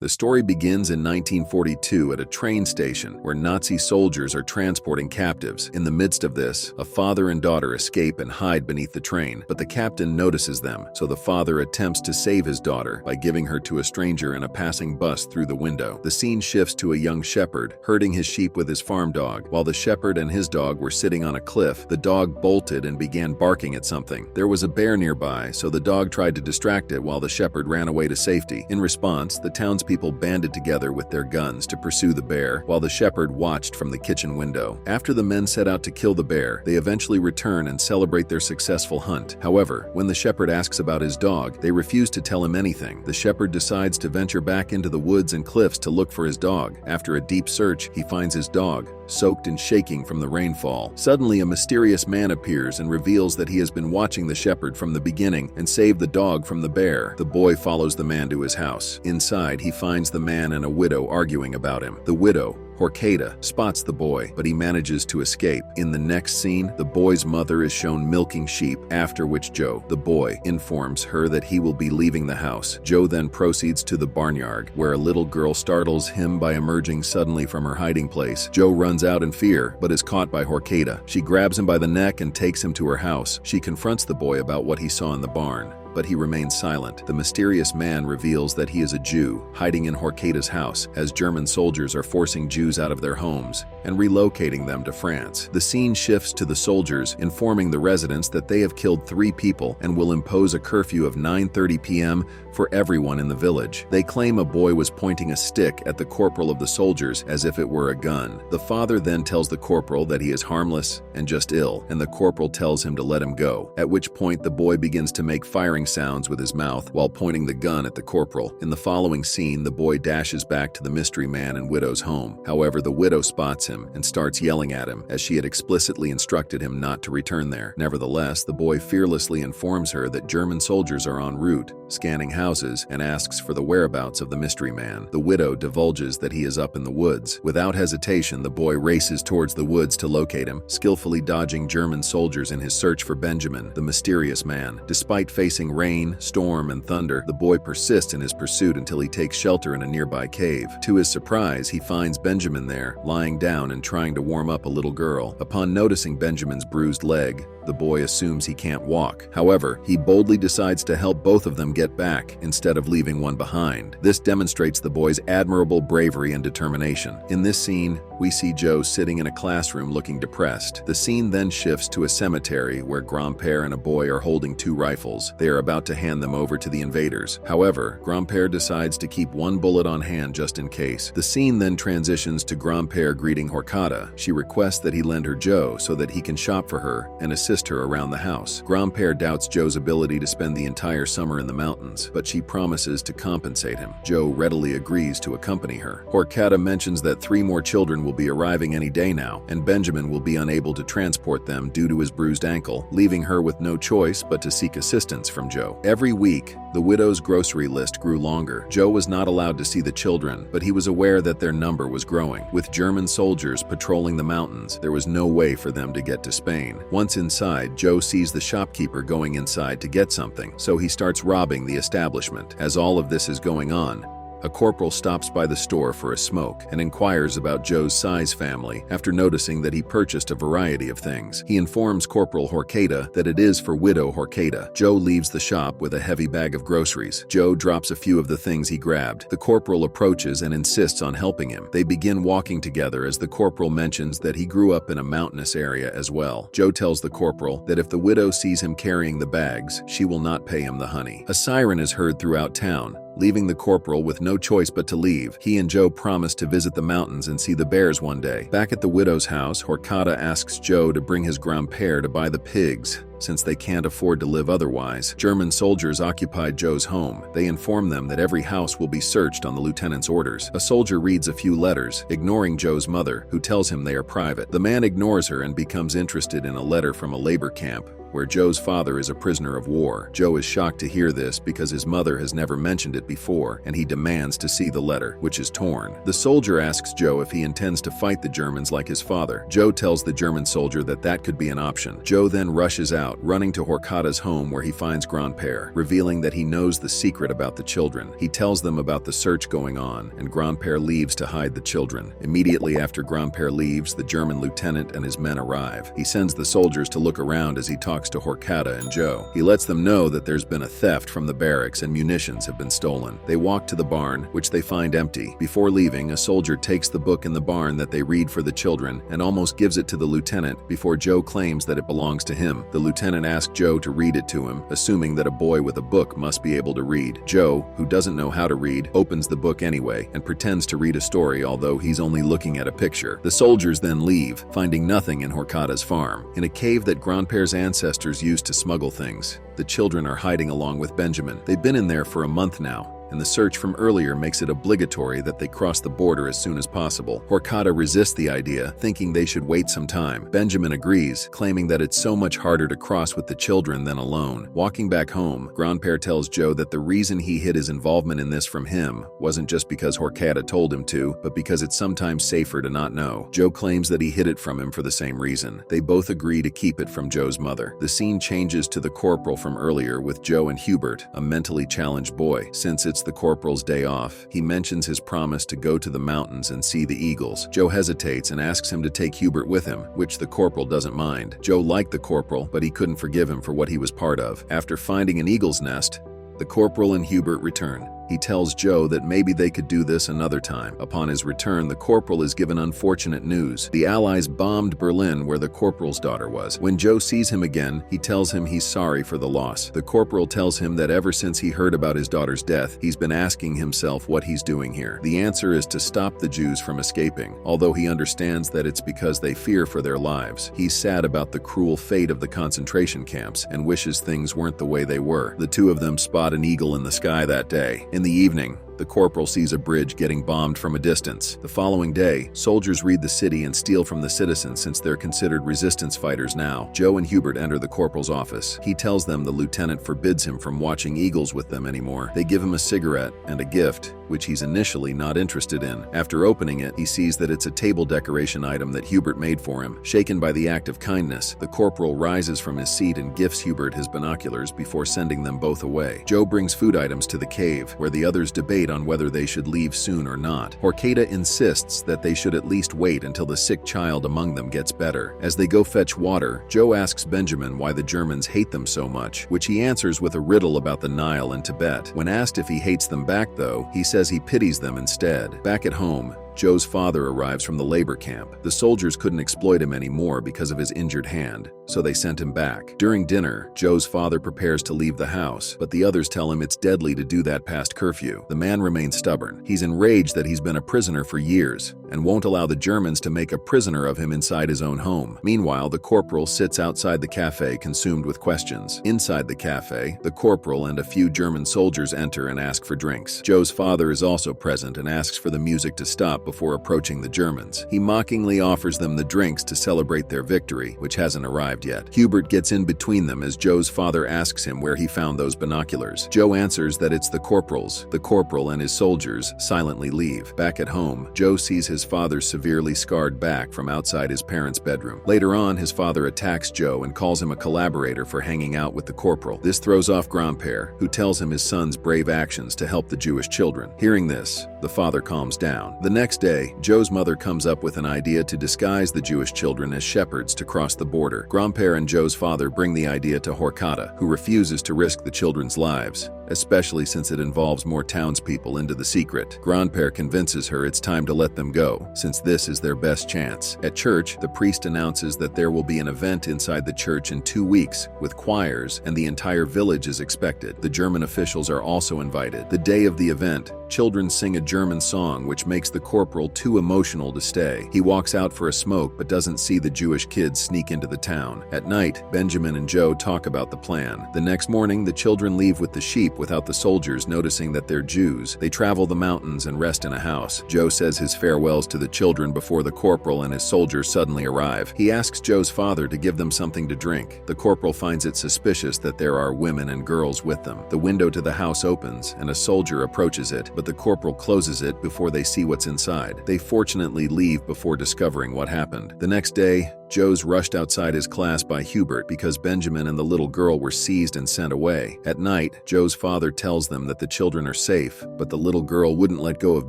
The story begins in 1942 at a train station where Nazi soldiers are transporting captives. In the midst of this, a father and daughter escape and hide beneath the train, but the captain notices them, so the father attempts to save his daughter by giving her to a stranger in a passing bus through the window. The scene shifts to a young shepherd herding his sheep with his farm dog. While the shepherd and his dog were sitting on a cliff, the dog bolted and began barking at something. There was a bear nearby, so the dog tried to distract it while the shepherd ran away to safety. In response, the townspeople banded together with their guns to pursue the bear, while the shepherd watched from the kitchen window. After the men set out to kill the bear, they eventually return and celebrate their successful hunt. However, when the shepherd asks about his dog, they refuse to tell him anything. The shepherd decides to venture back into the woods and cliffs to look for his dog. After a deep search, he finds his dog, soaked and shaking from the rainfall. Suddenly, a mysterious man appears and reveals that he has been watching the shepherd from the beginning and saved the dog from the bear. The boy follows the man to his house. Inside, he finds the man and a widow arguing about him. The widow, Horkata, spots the boy, but he manages to escape. In the next scene, the boy's mother is shown milking sheep, after which Joe, the boy, informs her that he will be leaving the house. Joe then proceeds to the barnyard, where a little girl startles him by emerging suddenly from her hiding place. Joe runs out in fear, but is caught by Horkata. She grabs him by the neck and takes him to her house. She confronts the boy about what he saw in the barn, but he remains silent. The mysterious man reveals that he is a Jew, hiding in Horkata's house, as German soldiers are forcing Jews out of their homes and relocating them to France. The scene shifts to the soldiers, informing the residents that they have killed 3 people and will impose a curfew of 9:30 p.m. for everyone in the village. They claim a boy was pointing a stick at the corporal of the soldiers as if it were a gun. The father then tells the corporal that he is harmless and just ill, and the corporal tells him to let him go, at which point the boy begins to make firing sounds with his mouth while pointing the gun at the corporal. In the following scene, the boy dashes back to the mystery man and widow's home. However, the widow spots him and starts yelling at him, as she had explicitly instructed him not to return there. Nevertheless, the boy fearlessly informs her that German soldiers are en route, scanning houses, and asks for the whereabouts of the mystery man. The widow divulges that he is up in the woods. Without hesitation, the boy races towards the woods to locate him, skillfully dodging German soldiers in his search for Benjamin, the mysterious man. Despite facing rain, storm, and thunder, the boy persists in his pursuit until he takes shelter in a nearby cave. To his surprise, he finds Benjamin there, lying down and trying to warm up a little girl. Upon noticing Benjamin's bruised leg, the boy assumes he can't walk. However, he boldly decides to help both of them get back instead of leaving one behind. This demonstrates the boy's admirable bravery and determination. In this scene, we see Joe sitting in a classroom looking depressed. The scene then shifts to a cemetery where Grandpère and a boy are holding 2 rifles. They are about to hand them over to the invaders. However, Grandpère decides to keep 1 bullet on hand just in case. The scene then transitions to Grandpère greeting Horkata. She requests that he lend her Joe so that he can shop for her and assist her around the house. Grandpère doubts Joe's ability to spend the entire summer in the mountains, but she promises to compensate him. Joe readily agrees to accompany her. Horkata mentions that 3 more children will be arriving any day now, and Benjamin will be unable to transport them due to his bruised ankle, leaving her with no choice but to seek assistance from Joe. Every week, the widow's grocery list grew longer. Joe was not allowed to see the children, but he was aware that their number was growing. With German soldiers patrolling the mountains, there was no way for them to get to Spain. Once inside, Joe sees the shopkeeper going inside to get something, so he starts robbing the establishment. As all of this is going on, a corporal stops by the store for a smoke and inquires about Joe's size family after noticing that he purchased a variety of things. He informs Corporal Horkata that it is for widow Horkata. Joe leaves the shop with a heavy bag of groceries. Joe drops a few of the things he grabbed. The corporal approaches and insists on helping him. They begin walking together as the corporal mentions that he grew up in a mountainous area as well. Joe tells the corporal that if the widow sees him carrying the bags, she will not pay him the honey. A siren is heard throughout town, leaving the corporal with no choice but to leave. He and Joe promise to visit the mountains and see the bears one day. Back at the widow's house, Horkata asks Joe to bring his Grandpère to buy the pigs, since they can't afford to live otherwise. German soldiers occupied Joe's home. They inform them that every house will be searched on the lieutenant's orders. A soldier reads a few letters, ignoring Joe's mother, who tells him they are private. The man ignores her and becomes interested in a letter from a labor camp where Joe's father is a prisoner of war. Joe is shocked to hear this because his mother has never mentioned it before, and he demands to see the letter, which is torn. The soldier asks Joe if he intends to fight the Germans like his father. Joe tells the German soldier that that could be an option. Joe then rushes out out, running to Horkata's home where he finds Grandpère, revealing that he knows the secret about the children. He tells them about the search going on, and Grandpère leaves to hide the children. Immediately after Grandpère leaves, the German lieutenant and his men arrive. He sends the soldiers to look around as he talks to Horkata and Joe. He lets them know that there's been a theft from the barracks and munitions have been stolen. They walk to the barn, which they find empty. Before leaving, a soldier takes the book in the barn that they read for the children and almost gives it to the lieutenant before Joe claims that it belongs to him. The lieutenant asks Joe to read it to him, assuming that a boy with a book must be able to read. Joe, who doesn't know how to read, opens the book anyway and pretends to read a story, although he's only looking at a picture. The soldiers then leave, finding nothing in Horkata's farm. In a cave that Grandpère's ancestors used to smuggle things, the children are hiding along with Benjamin. They've been in there for a month now, and the search from earlier makes it obligatory that they cross the border as soon as possible. Horkata resists the idea, thinking they should wait some time. Benjamin agrees, claiming that it's so much harder to cross with the children than alone. Walking back home, Grandpère tells Joe that the reason he hid his involvement in this from him wasn't just because Horkata told him to, but because it's sometimes safer to not know. Joe claims that he hid it from him for the same reason. They both agree to keep it from Joe's mother. The scene changes to the corporal from earlier with Joe and Hubert, a mentally challenged boy. Since it's the corporal's day off, he mentions his promise to go to the mountains and see the eagles. Joe hesitates and asks him to take Hubert with him, which the corporal doesn't mind. Joe liked the corporal, but he couldn't forgive him for what he was part of. After finding an eagle's nest, the corporal and Hubert return. He tells Joe that maybe they could do this another time. Upon his return, the corporal is given unfortunate news. The Allies bombed Berlin, where the corporal's daughter was. When Joe sees him again, he tells him he's sorry for the loss. The corporal tells him that ever since he heard about his daughter's death, he's been asking himself what he's doing here. The answer is to stop the Jews from escaping, although he understands that it's because they fear for their lives. He's sad about the cruel fate of the concentration camps and wishes things weren't the way they were. The two of them spot an eagle in the sky that day. In the evening, the corporal sees a bridge getting bombed from a distance. The following day, soldiers raid the city and steal from the citizens since they're considered resistance fighters now. Joe and Hubert enter the corporal's office. He tells them the lieutenant forbids him from watching eagles with them anymore. They give him a cigarette and a gift, which he's initially not interested in. After opening it, he sees that it's a table decoration item that Hubert made for him. Shaken by the act of kindness, the corporal rises from his seat and gifts Hubert his binoculars before sending them both away. Joe brings food items to the cave, where the others debate on whether they should leave soon or not. Horkata insists that they should at least wait until the sick child among them gets better. As they go fetch water, Joe asks Benjamin why the Germans hate them so much, which he answers with a riddle about the Nile and Tibet. When asked if he hates them back though, he says he pities them instead. Back at home, Joe's father arrives from the labor camp. The soldiers couldn't exploit him anymore because of his injured hand, so they sent him back. During dinner, Joe's father prepares to leave the house, but the others tell him it's deadly to do that past curfew. The man remains stubborn. He's enraged that he's been a prisoner for years and won't allow the Germans to make a prisoner of him inside his own home. Meanwhile, the corporal sits outside the cafe consumed with questions. Inside the cafe, the corporal and a few German soldiers enter and ask for drinks. Joe's father is also present and asks for the music to stop before approaching the Germans. He mockingly offers them the drinks to celebrate their victory, which hasn't arrived yet. Hubert gets in between them as Joe's father asks him where he found those binoculars. Joe answers that it's the corporal's. The corporal and his soldiers silently leave. Back at home, Joe sees his father's severely scarred back from outside his parents' bedroom. Later on, his father attacks Joe and calls him a collaborator for hanging out with the corporal. This throws off Grandpère, who tells him his son's brave actions to help the Jewish children. Hearing this, the father calms down. The next day, Joe's mother comes up with an idea to disguise the Jewish children as shepherds to cross the border. Grandpère and Joe's father bring the idea to Horkata, who refuses to risk the children's lives, especially since it involves more townspeople into the secret. Grandpère convinces her it's time to let them go, since this is their best chance. At church, the priest announces that there will be an event inside the church in 2 weeks, with choirs, and the entire village is expected. The German officials are also invited. The day of the event, children sing a German song which makes the corporal too emotional to stay. He walks out for a smoke but doesn't see the Jewish kids sneak into the town. At night, Benjamin and Joe talk about the plan. The next morning, the children leave with the sheep without the soldiers noticing that they're Jews. They travel the mountains and rest in a house. Joe says his farewells to the children before the corporal and his soldiers suddenly arrive. He asks Joe's father to give them something to drink. The corporal finds it suspicious that there are women and girls with them. The window to the house opens and a soldier approaches it, but the corporal closes it before they see what's inside. outside. They fortunately leave before discovering what happened. The next day, Joe's rushed outside his class by Hubert because Benjamin and the little girl were seized and sent away. At night, Joe's father tells them that the children are safe, but the little girl wouldn't let go of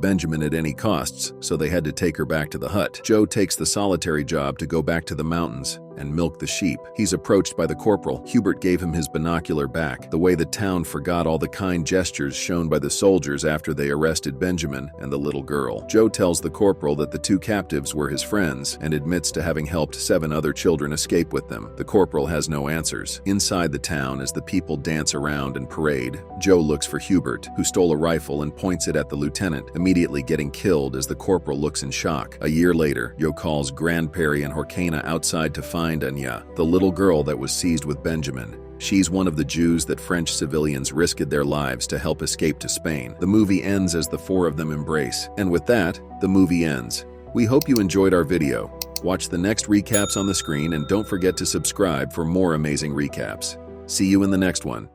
Benjamin at any costs, so they had to take her back to the hut. Joe takes the solitary job to go back to the mountains and milk the sheep. He's approached by the corporal. Hubert gave him his binocular back, the way the town forgot all the kind gestures shown by the soldiers after they arrested Benjamin and the little girl. Joe tells the corporal that the two captives were his friends and admits to having helped 7 other children escape with them. The corporal has no answers. Inside the town, as the people dance around and parade, Joe looks for Hubert, who stole a rifle and points it at the lieutenant, immediately getting killed as the corporal looks in shock. A year later, Joe calls Grandperry and Horcana outside to find Anya, the little girl that was seized with Benjamin. She's one of the Jews that French civilians risked their lives to help escape to Spain. The movie ends as the 4 of them embrace. And with that, the movie ends. We hope you enjoyed our video. Watch the next recaps on the screen and don't forget to subscribe for more amazing recaps. See you in the next one.